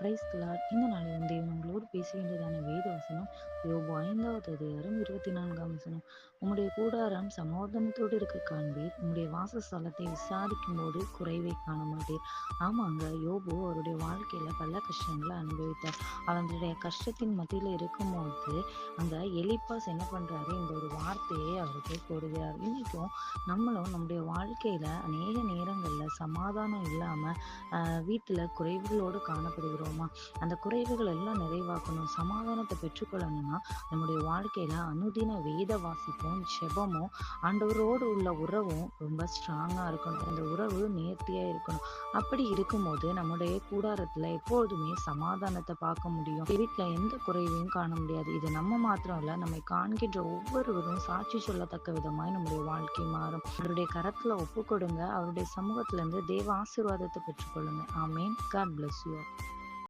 Price Lord. இந்த நாளிலும் தேவன் உங்களோடு பேசுகின்றதான வேத வசனம் யோபு 5வது அதிகாரம் 24ஆம் வசனம். உம்முடைய கூடாரம் சமாதானத்தோடு இருக்க காண்பீர், உம்முடைய வாசஸ்தலத்தை விசாரிக்கும் போது குறைவை காண மாட்டீர். ஆமாங்க, யோபு அவருடைய வாழ்க்கையில பல கஷ்டங்களை அனுபவித்தார். அவருடைய கஷ்டத்தின் மத்தியில இருக்கும்போது அந்த எலிப்பாஸ் என்ன பண்றாரு, இந்த ஒரு வார்த்தையை அவருக்கு கூறுகிறார். இன்னைக்கும் நம்மளும் நம்முடைய வாழ்க்கையில அநேக நேரங்கள்ல சமாதானம் இல்லாம வீட்டுல குறைவுகளோடு காணப்படுகிறோமா? அந்த குறைவுகள் எல்லாம் நிறைவாக்கணும், சமாதானத்தை பெற்றுக்கொள்ளணும்னா நம்முடைய வாழ்க்கையில அனுதின வேத வாசிப்பும் ஜெபமும் ஆண்டவரோடு உள்ள உறவும் ரொம்ப ஸ்ட்ராங்கா இருக்கணும். அந்த உறவு நேர்த்தியா இருக்கணும். அப்படி இருக்கும்போது நம்முடைய கூடாரத்துல எப்பொழுதுமே சமாதானத்தை பார்க்க முடியும். வீட்டுல எந்த குறைவையும் காண முடியாது. இது நம்ம மாத்திரம் இல்ல, நம்மை காண்கின்ற ஒவ்வொருவரும் சாட்சி சொல்லத்தக்க விதமாய் நம்முடைய வாழ்க்கை மாறும். அவருடைய கரத்துல ஒப்பு கொடுங்க. அவருடைய சமூகத்துல இருந்து தேவ ஆசீர்வாதத்தை பெற்றுக்கொள்ளுங்க. ஆமேன். God bless you all.